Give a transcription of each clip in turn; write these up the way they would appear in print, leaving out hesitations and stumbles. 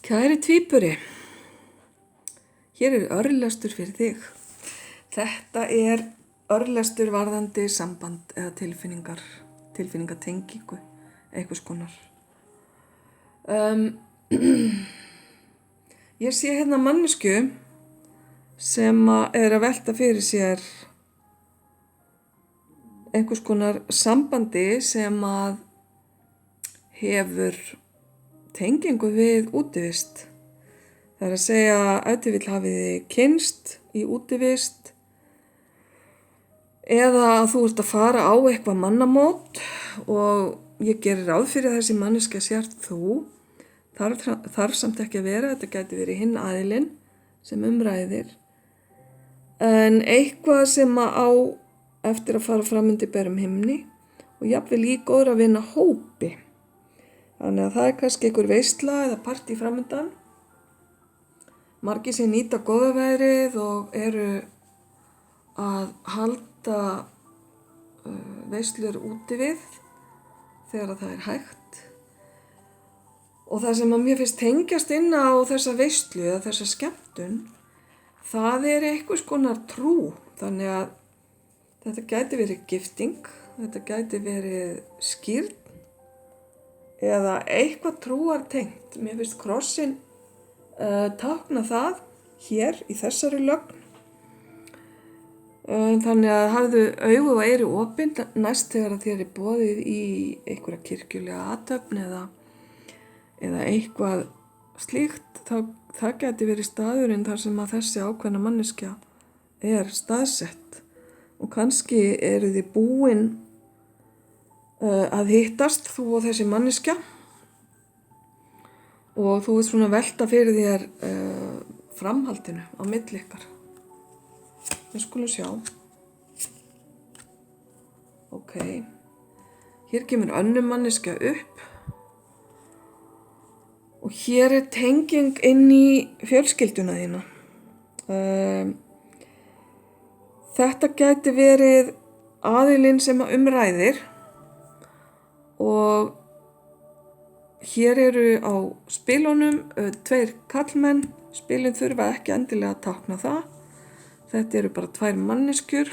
Kæri tvíburi, hér örlestur fyrir þig. Þetta örlestur varðandi samband eða tilfinningatengingu, einhvers konar. Ég sé hérna manneskju sem að velta fyrir sér einhvers konar sambandi sem að hefur tengingu við útivist. Það að segja ef þið vill hafið þið kynnst í útivist eða að þú ert að fara á eitthvað mannamót og ég gerir ráð fyrir að þessi manneskja sért þú. Þarf samt ekki að vera, þetta gæti verið hinn aðilinn sem umræðir. En eitthvað sem að á eftir að fara fram undir berum himni og jafnvel í góðra vina hópi. Þannig að það kannski einhver veisla eða partí framundan. Margir sem nýta góða veðrið og eru að halda veislur úti við þegar það er hægt. Og það sem að mér finnst tengjast inn á þessa veislu eða þessa skemmtun, það er einhvers konar trú. Þannig að þetta gæti verið gifting, þetta gæti verið skírn eða eitthvað trúartengt. Mér finnst krossinn tákna það hér í þessari lögn. Þannig að hafðu augu og eyru opin næst þegar þér er boðið í einhverja kirkjulega athöfn eða eitthvað slíkt. Það gæti verið staðurinn þar sem að þessi ákveðna manneskja er staðsett. Og kannski eru þið búin að hittast, þú og þessi manneskja, og þú ert svona að velta fyrir þér framhaldinu á milli ykkar. Við skulum sjá. Ok, hér kemur önnur manneskja upp og hér er tenging inn í fjölskylduna þína. Þetta gæti verið aðilinn sem umræðir. Og hér eru á spilunum tveir kallmenn. Spilin þurfa ekki endilega að tákna það. Þetta eru bara tvær manneskjur.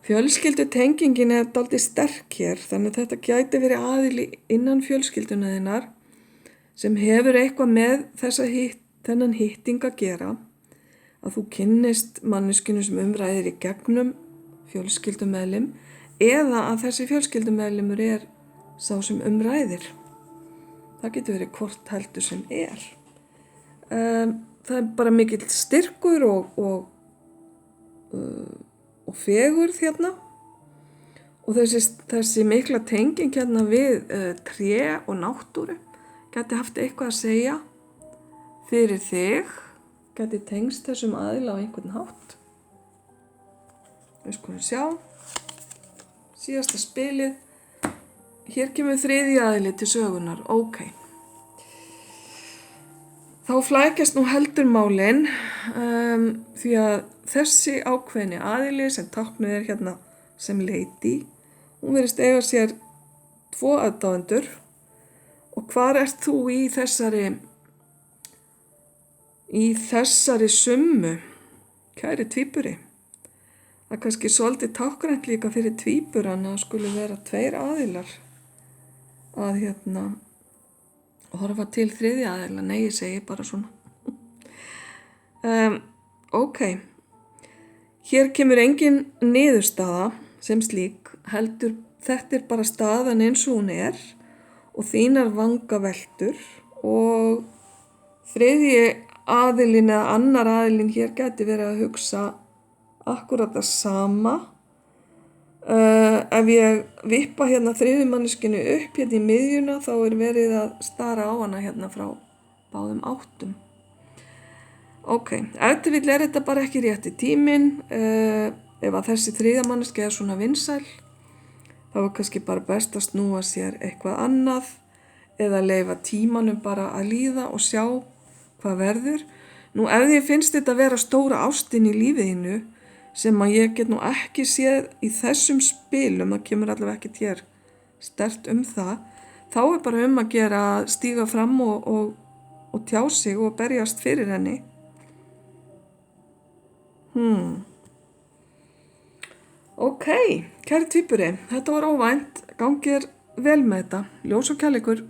Fjölskyldutengingin er dálítið sterk hér, þannig að þetta gæti verið aðili innan fjölskylduna þinnar sem hefur eitthvað með þennan hitting að gera. Að þú kynnist manneskjunu sem umræðir í gegnum fjölskyldumeðlim eða að þessi fjölskyldumeðlimur er sá sem umræðir. Það getur verið hvort heldur sem er. Það er bara mikill styrkur og fegurð hérna. Og þessi mikla tenging hérna við tré og náttúru geti haft eitthvað að segja fyrir þig. Geti tengst þessum aðila á einhvern hátt. Við skulum sjá. Síðasta spilið. Hér kemur þriðji aðili til sögunar. Ok. Þá flækjast nú heldur málin því að þessi ákveðni aðili sem táknuð er hérna sem lady, hún virðist eiga sér 2 aðdáendur. Og hvar ert þú í þessari summu, kæri tvíburi? Það kannski svolítið tákgrænt líka fyrir tvíburan að skuli vera 2 aðilar að horfa til þriðja aðila. Nei, ég segi bara svona. Ok, hér kemur engin niðurstaða sem slík, heldur þetta er bara staðan eins og hún er og þínar vangaveltur og þriðji aðilinn eða annar aðilinn hér gæti verið að hugsa akkurat það sama. Ef ég vippa hérna þriðju manneskjunu upp hérna í miðjuna þá er verið að stara á hana hérna frá báðum áttum. Ok, ef til vill er þetta bara ekki rétti tíminn. Ef að þessi þriðja manneskja er svona vinsæl þá er kannski bara best að snúa sér eitthvað annað eða leyfa tímanum bara að líða og sjá hvað verður. Nú ef þið finnst þetta vera stóra ástin í lífiðinu sem að ég get nú ekki séð í þessum spilum, það kemur allavega ekkert hér sterkt það, þá er bara að gera að stíga fram og og tjá sig og berjast fyrir henni. Ok, kæri tvíburi, þetta var óvænt, gangi vel með þetta, ljós og kærleikur.